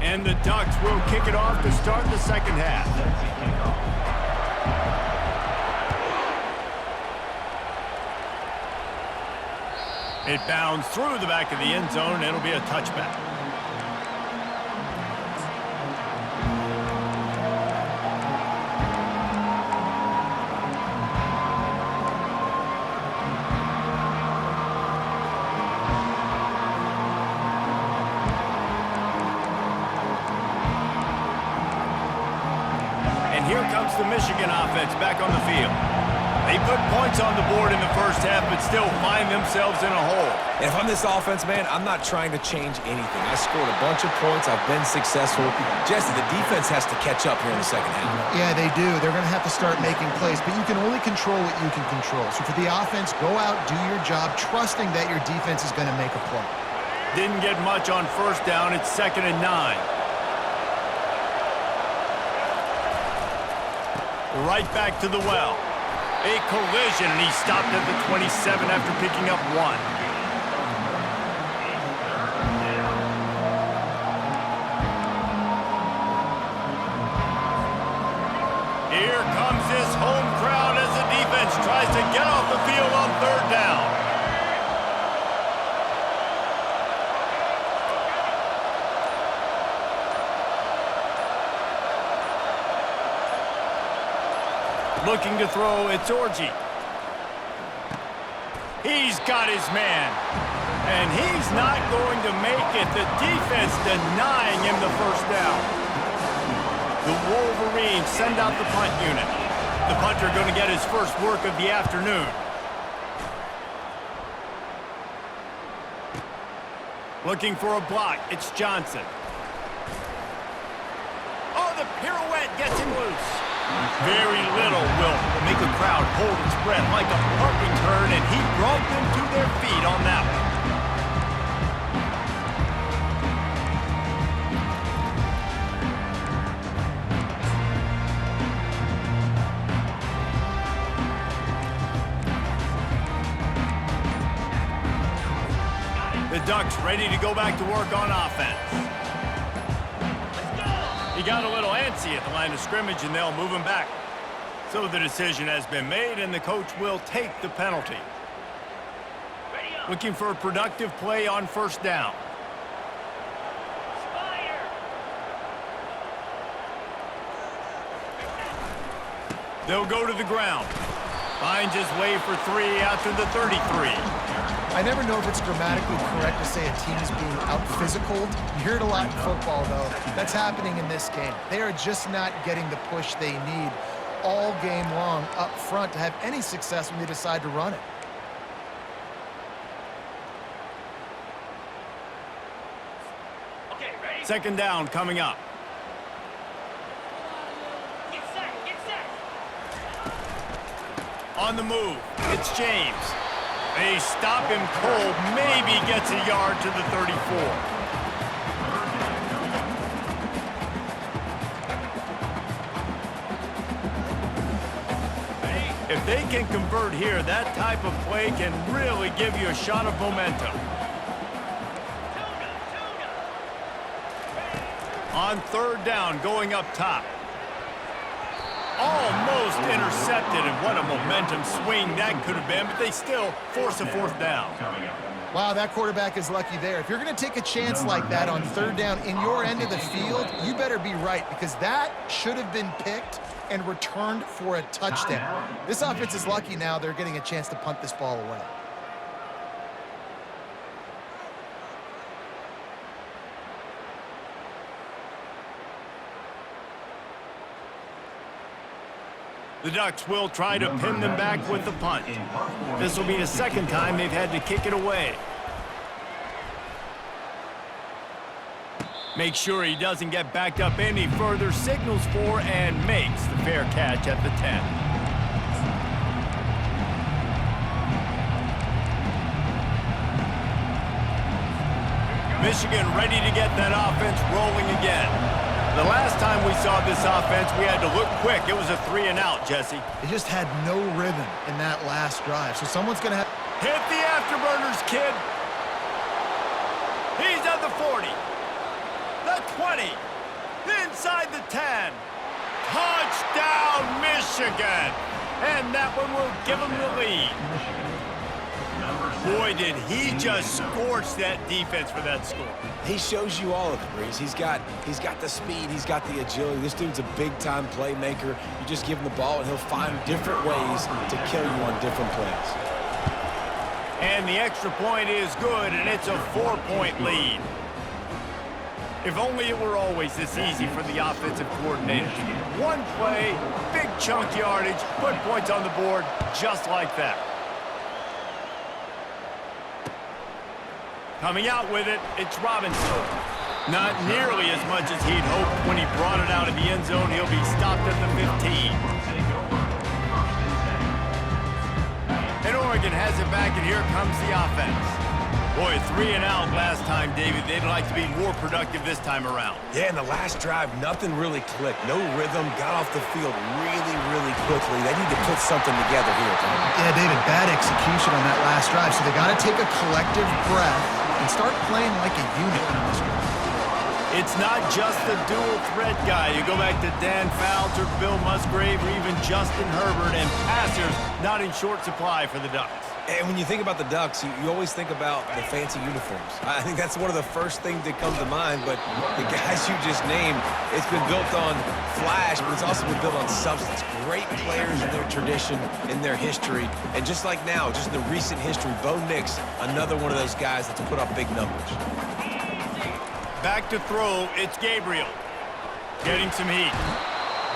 And the Ducks will kick it off to start the second half. It bounds through the back of the end zone, and it'll be a touchback. Here comes the Michigan offense back on the field. They put points on the board in the first half, but still find themselves in a hole. And if I'm this offense, man, I'm not trying to change anything. I scored a bunch of points. I've been successful. Jesse, the defense has to catch up here in the second half. Yeah, they do. They're going to have to start making plays, but you can only control what you can control. So for the offense, go out, do your job, trusting that your defense is going to make a play. Didn't get much on first down. It's 2nd and 9. Right back to the well. A collision, and he stopped at the 27 after picking up 1. Here comes this home crowd as the defense tries to get off the field on 3rd down. Looking to throw, it's Orji. He's got his man. And he's not going to make it. The defense denying him the first down. The Wolverines send out the punt unit. The punter going to get his first work of the afternoon. Looking for a block, it's Johnson. Oh, the pirouette gets him loose. Very little will make a crowd hold its breath like a punt return, and he brought them to their feet on that one. The Ducks ready to go back to work on offense. He got a little antsy at the line of scrimmage, and they'll move him back. So the decision has been made, and the coach will take the penalty. Looking for a productive play on first down. They'll go to the ground. Finds his way for 3 out to the 33. I never know if it's grammatically correct to say a team is being out-physicaled. You hear it a lot in football, though. That's happening in this game. They are just not getting the push they need all game long up front to have any success when they decide to run it. Okay, ready? 2nd down coming up. Get set. On the move, it's James. They stop him cold, maybe gets a yard to the 34. If they can convert here, that type of play can really give you a shot of momentum. On 3rd down, going up top. Almost intercepted, and what a momentum swing that could have been, but they still force a 4th down. Wow, that quarterback is lucky there. If you're going to take a chance like that on 3rd down in your end of the field, you better be right, because that should have been picked and returned for a touchdown. This offense is lucky now they're getting a chance to punt this ball away. The Ducks will try to pin them back with the punt. This will be the 2nd time they've had to kick it away. Make sure he doesn't get backed up any further, signals for and makes the fair catch at the 10. Michigan ready to get that offense rolling again. The last time we saw this offense, we had to look quick. It was a 3 and out, Jesse. They just had no rhythm in that last drive, so someone's going to have... Hit the afterburners, kid. He's at the 40, the 20, Touchdown, Michigan! And that one will give them the lead. Boy, did he just scorch that defense for that score. He shows you all of it, Breeze. He's got the speed, he's got the agility. This dude's a big-time playmaker. You just give him the ball, and he'll find different ways to kill you on different plays. And the extra point is good, and it's a 4-point lead. If only it were always this easy for the offensive coordinators. One play, big chunk yardage, put points on the board just like that. Coming out with it, it's Robinson. Not nearly as much as he'd hoped when he brought it out of the end zone. He'll be stopped at the 15. And Oregon has it back, and here comes the offense. Boy, 3 and out last time, David. They'd like to be more productive this time around. Yeah, in the last drive, nothing really clicked. No rhythm, got off the field really quickly. They need to put something together here, Tom. Yeah, David, bad execution on that last drive, so they got to take a collective breath and start playing like a unit on this drive. It's not just the dual threat guy. You go back to Dan Fouts or Bill Musgrave or even Justin Herbert, and passers not in short supply for the Ducks. And when you think about the Ducks, you always think about the fancy uniforms. I think that's one of the first things that comes to mind, but the guys you just named, it's been built on flash, but it's also been built on substance. Great players in their tradition, in their history, and just like now, just in the recent history, Bo Nix, another one of those guys that's put up big numbers. Back to throw, it's Gabriel. Getting some heat.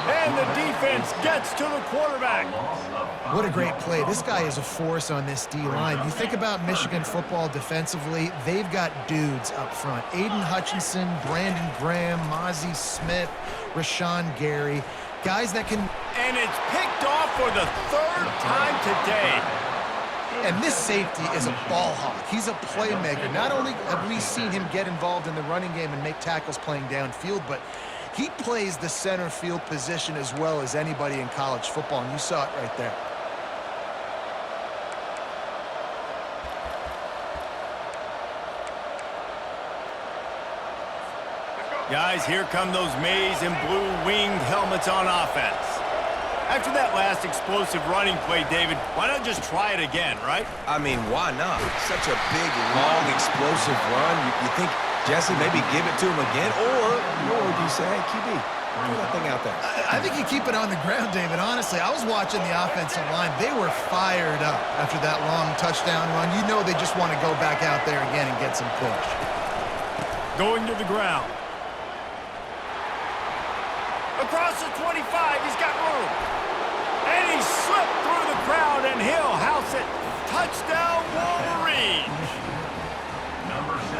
And the defense gets to the quarterback. What a great play. This guy is a force on this D-line. You think about Michigan football defensively, they've got dudes up front. Aiden Hutchinson, Brandon Graham, Mozzie Smith, Rashawn Gary. Guys that can... And it's picked off for the 3rd time today. And this safety is a ball hawk. He's a playmaker. Not only have we seen him get involved in the running game and make tackles playing downfield, but he plays the center field position as well as anybody in college football, and you saw it right there. Guys, here come those maize and blue winged helmets on offense. After that last explosive running play, David, why not just try it again, right? I mean, why not? Such a big, long, explosive run. You think, Jesse, maybe give it to him again? Or do you say, hey, QB, throw that thing out there? I think you keep it on the ground, David. Honestly, I was watching the offensive line. They were fired up after that long touchdown run. You know they just want to go back out there again and get some push. Going to the ground. Across the 25, he's got room. And he slipped through the crowd, and he'll house it. Touchdown, Wolverines.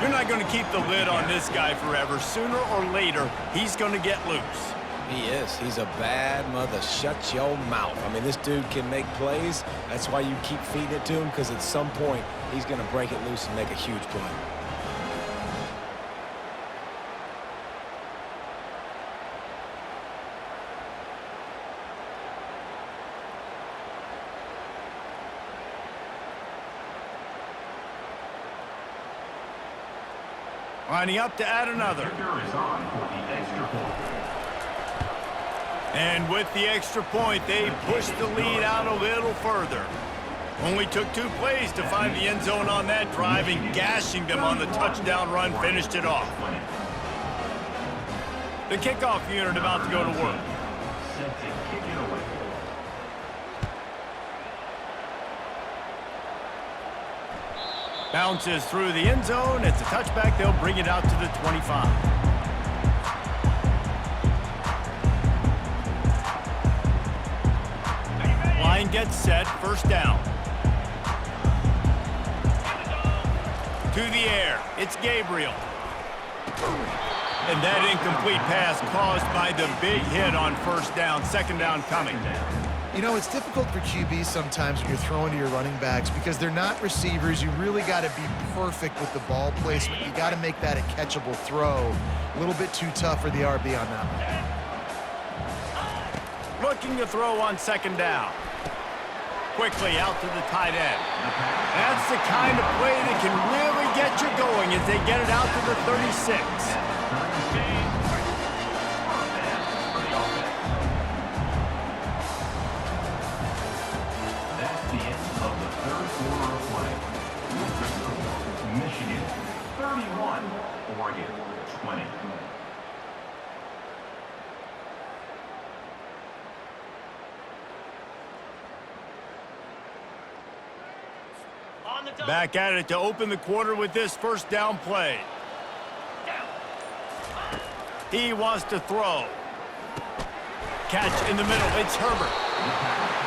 You're not going to keep the lid on this guy forever. Sooner or later, he's going to get loose. He is. He's a bad mother. Shut your mouth. I mean, this dude can make plays. That's why you keep feeding it to him, because at some point, he's going to break it loose and make a huge play. Lining up to add another. And with the extra point, they pushed the lead out a little further. Only took 2 plays to find the end zone on that drive, and gashing them on the touchdown run finished it off. The kickoff unit about to go to work. Bounces through the end zone. It's a touchback. They'll bring it out to the 25. Line gets set. First down. To the air. It's Gabriel. And that incomplete pass caused by the big hit on first down. Second down coming. You know, it's difficult for QBs sometimes when you're throwing to your running backs because they're not receivers. You really got to be perfect with the ball placement. You got to make that a catchable throw. A little bit too tough for the RB on that one. Looking to throw on second down. Quickly out to the tight end. That's the kind of play that can really get you going as they get it out to the 36. Target 20. On the double. Back at it to open the quarter with this first down play. He wants to throw. Catch in the middle. It's Herbert.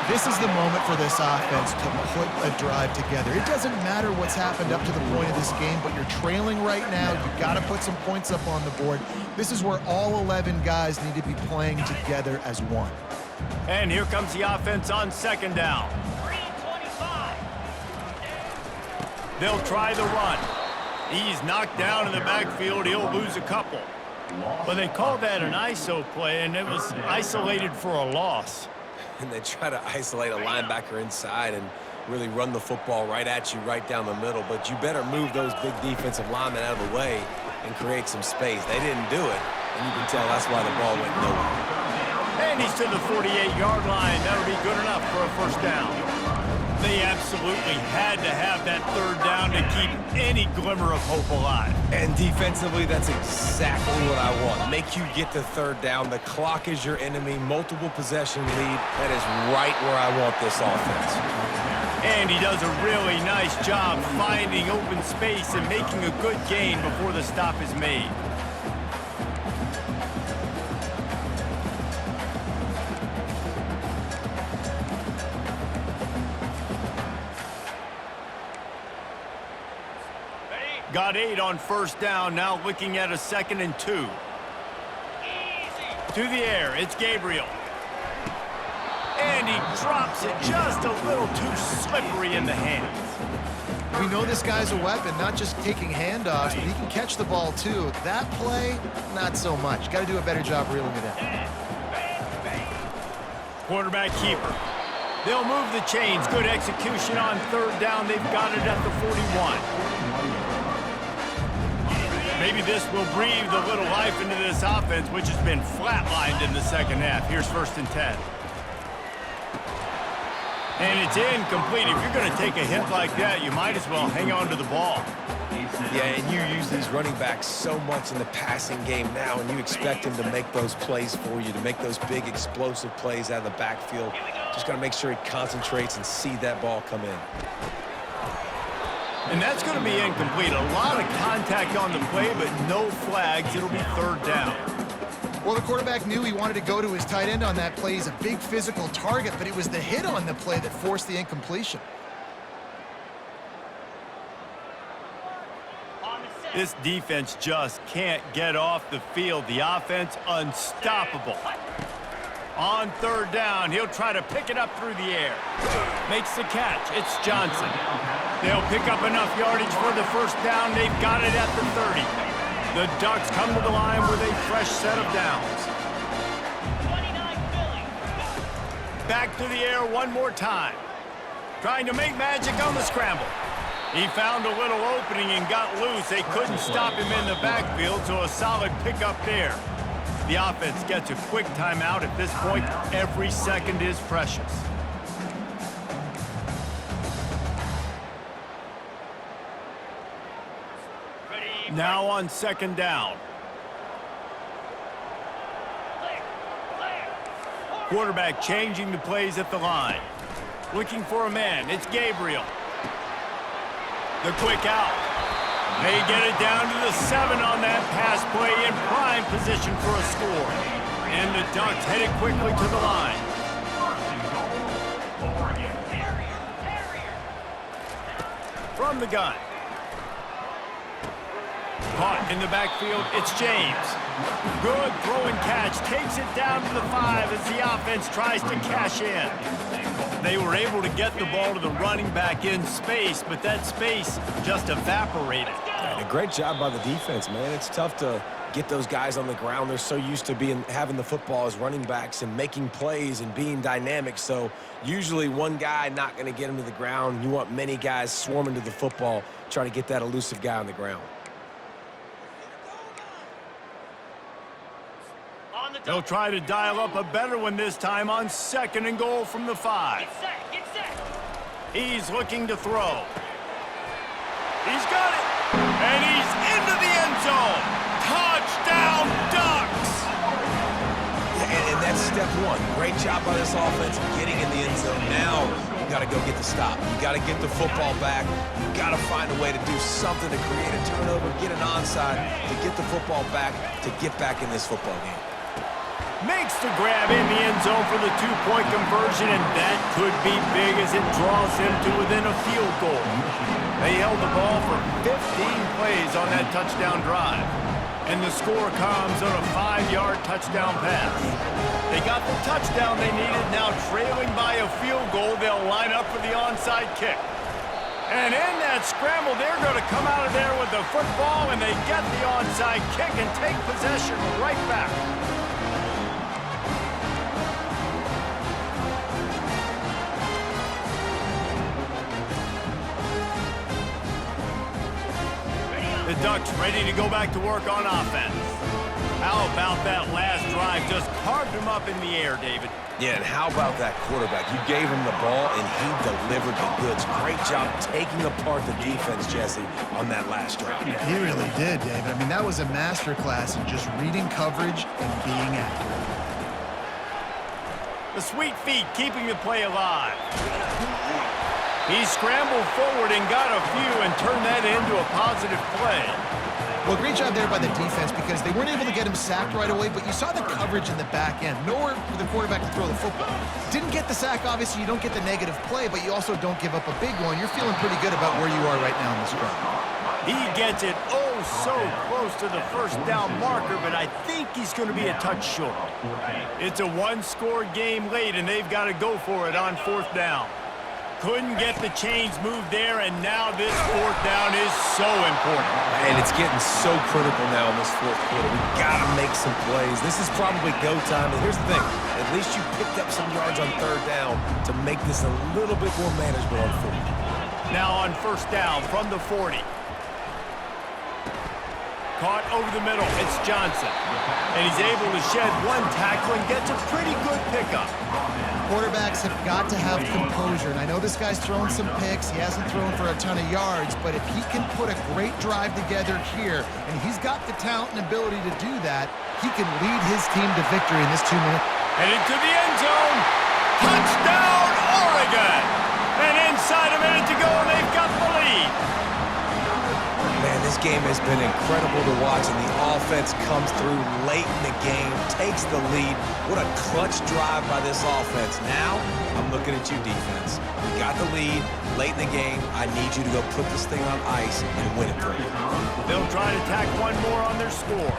This is the moment for this offense to put a drive together. It doesn't matter what's happened up to the point of this game, but you're trailing right now. You've got to put some points up on the board. This is where all 11 guys need to be playing together as one. And here comes the offense on second down. 325. They'll try the run. He's knocked down in the backfield. He'll lose a couple. But they called that an ISO play, and it was isolated for a loss. And they try to isolate a linebacker inside and really run the football right at you, right down the middle. But you better move those big defensive linemen out of the way and create some space. They didn't do it, and you can tell that's why the ball went nowhere. And he's to the 48-yard line. That'll be good enough for a first down. They absolutely had to have that third down to keep any glimmer of hope alive. And defensively, that's exactly what I want. Make you get to third down. The clock is your enemy. Multiple possession lead. That is right where I want this offense. And he does a really nice job finding open space and making a good gain before the stop is made. Got 8 on first down, now looking at a 2nd and 2. Easy. To the air, it's Gabriel. And he drops it just a little too slippery in the hands. We know this guy's a weapon, not just taking handoffs, but he can catch the ball too. That play, not so much. Got to do a better job reeling it in. Quarterback keeper. They'll move the chains. Good execution on third down. They've got it at the 41. Maybe this will breathe a little life into this offense, which has been flatlined in the second half. Here's 1st and 10. And it's incomplete. If you're going to take a hit like that, you might as well hang on to the ball. Yeah, and you use these running backs so much in the passing game now, and you expect him to make those plays for you, to make those big explosive plays out of the backfield. Just got to make sure he concentrates and see that ball come in. And that's going to be incomplete. A lot of contact on the play, but no flags. It'll be third down. Well, the quarterback knew he wanted to go to his tight end on that play. He's a big physical target, but it was the hit on the play that forced the incompletion. This defense just can't get off the field. The offense unstoppable. On third down, he'll try to pick it up through the air. Makes the catch. It's Johnson. They'll pick up enough yardage for the first down. They've got it at the 30. The Ducks come to the line with a fresh set of downs. 29 Philly. Back to the air one more time. Trying to make magic on the scramble. He found a little opening and got loose. They couldn't stop him in the backfield, so a solid pickup there. The offense gets a quick timeout. At this point, every second is precious. Now on second down. Quarterback changing the plays at the line. Looking for a man. It's Gabriel. The quick out. They get it down to the 7 on that pass play in prime position for a score. And the Ducks headed quickly to the line. From the gun. Caught in the backfield, it's James. Good throw and catch. Takes it down to the 5 as the offense tries to cash in. They were able to get the ball to the running back in space, but that space just evaporated. And a great job by the defense, man. It's tough to get those guys on the ground. They're so used to having the football as running backs and making plays and being dynamic. So usually one guy not going to get him to the ground. You want many guys swarming to the football, trying to get that elusive guy on the ground. They'll try to dial up a better one this time on 2nd and goal from the 5. Get set, get set. He's looking to throw. He's got it. And he's into the end zone. job by this offense getting in the end zone. Now you got to go get the stop. You got to get the football back. You got to find a way to do something to create a turnover, get an onside, to get the football back, to get back in this football game. Makes the grab in the end zone for the two-point conversion, and that could be big as it draws him to within a field goal. They held the ball for 15 plays on that touchdown drive, and the score comes on a 5-yard touchdown pass. They got the touchdown they needed. Now trailing by a field goal, they'll line up for the onside kick. And in that scramble, they're going to come out of there with the football, and they get the onside kick and take possession right back. The Ducks ready to go back to work on offense. How about that last drive? Just carved him up in the air, David. Yeah, and how about that quarterback? You gave him the ball, and he delivered the goods. Great job taking apart the defense, Jesse, on that last drive. He really did, David. I mean, that was a masterclass in just reading coverage and being accurate. The sweet feet keeping the play alive. He scrambled forward and got a few and turned that into a positive play. Well, great job there by the defense because they weren't able to get him sacked right away, but you saw the coverage in the back end. Nowhere for the quarterback to throw the football. Didn't get the sack, obviously. You don't get the negative play, but you also don't give up a big one. You're feeling pretty good about where you are right now in this drive. He gets it oh so close to the first down marker, but I think he's going to be a touch short. It's a one-score game late, and they've got to go for it on fourth down. Couldn't get the chains moved there, and now this fourth down is so important. And it's getting so critical now in this fourth quarter. We got to make some plays. This is probably go time. And here's the thing. At least you picked up some yards on third down to make this a little bit more manageable on fourth. Now on first down from the 40. Caught over the middle. It's Johnson. And he's able to shed one tackle and gets a pretty good pickup. Quarterbacks have got to have composure, and I know this guy's thrown some picks. He hasn't thrown for a ton of yards, but if he can put a great drive together here, and he's got the talent and ability to do that, he can lead his team to victory in this 2 minutes. And into the end zone. Touchdown, Oregon! And inside a minute to go, and they've got the lead. Man, this game has been incredible to watch, and the offense comes through late in the game, takes the lead. What a clutch drive by this offense. Now, I'm looking at you, defense. You got the lead late in the game. I need you to go put this thing on ice and win it for me. They'll try to tack one more on their score.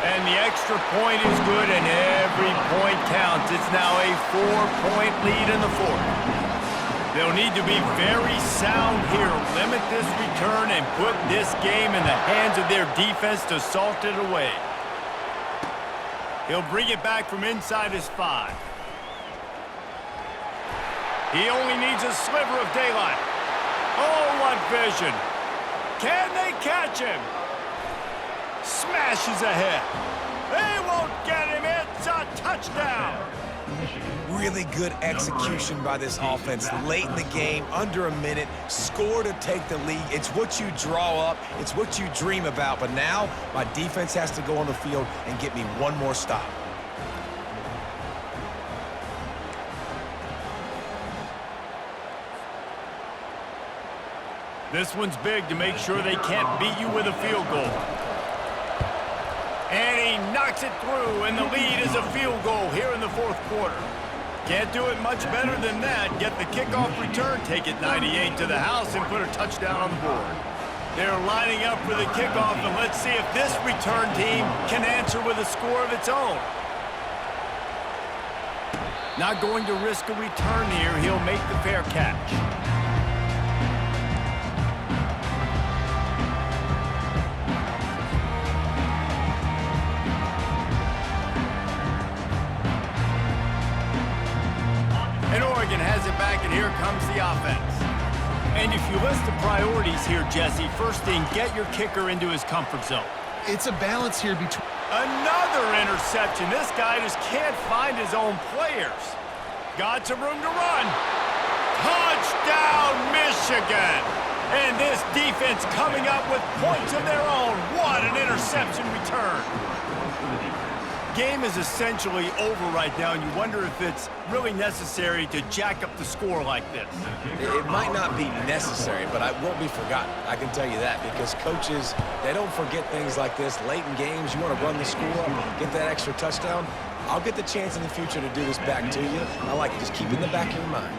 And the extra point is good, and every point counts. It's now a 4-point lead in the fourth. They'll need to be very sound here, limit this return, and put this game in the hands of their defense to salt it away. He'll bring it back from inside his 5. He only needs a sliver of daylight. Oh, what vision. Can they catch him? Smashes ahead. They won't get him. It's a touchdown. Really good execution by this offense late in the game, under a minute, score to take the lead. It's what you draw up, it's what you dream about, but now my defense has to go on the field and get me one more stop. This one's big to make sure they can't beat you with a field goal. And he knocks it through, and the lead is a field goal here in the fourth quarter. Can't do it much better than that. Get the kickoff return, take it 98 to the house, and put a touchdown on the board. They're lining up for the kickoff, and let's see if this return team can answer with a score of its own. Not going to risk a return here. He'll make the fair catch. Has it back, and here comes the offense. And if you list the priorities here, Jesse, first thing, get your kicker into his comfort zone. It's a balance here between... Another interception. This guy just can't find his own players. Got some room to run. Touchdown, Michigan! And this defense coming up with points of their own. What an interception return. Game is essentially over right now, and you wonder if it's really necessary to jack up the score like this. It might not be necessary, but it won't be forgotten. I can tell you that, because coaches, they don't forget things like this. Late in games, you want to run the score up, get that extra touchdown. I'll get the chance in the future to do this back to you. I like it. Just keep it in the back of your mind.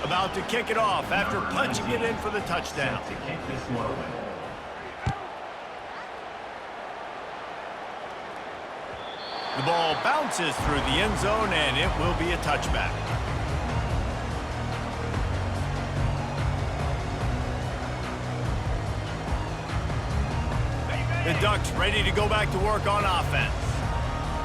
About to kick it off after punching it in for the touchdown. The ball bounces through the end zone, and it will be a touchback. The Ducks ready to go back to work on offense.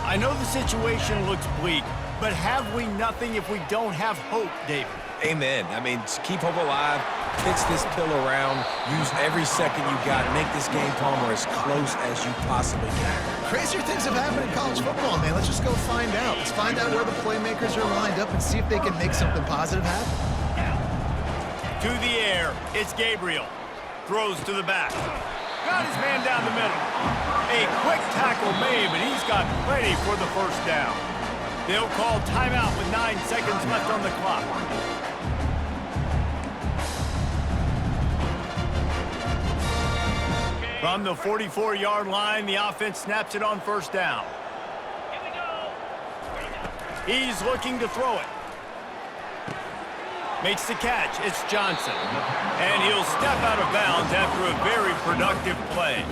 I know the situation looks bleak, but have we nothing if we don't have hope, David? Amen. I mean, keep hope alive, pitch this pill around, use every second you got, make this game, Palmer, as close as you possibly can. Crazier things have happened in college football, man. Let's just go find out. Let's find out where the playmakers are lined up and see if they can make something positive happen. To the air, it's Gabriel. Throws to the back. Got his man down the middle. A quick tackle made, but he's got plenty for the first down. They'll call timeout with 9 seconds left on the clock. From the 44-yard line, the offense snaps it on first down. Here we go. He's looking to throw it. Makes the catch. It's Johnson. And he'll step out of bounds after a very productive play.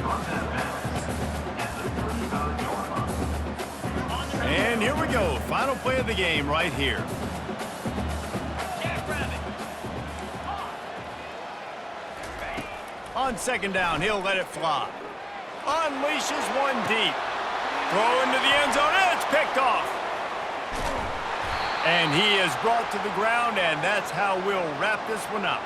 And here we go. Final play of the game right here. On second down, he'll let it fly. Unleashes one deep. Throw into the end zone, and it's picked off. And he is brought to the ground, and that's how we'll wrap this one up.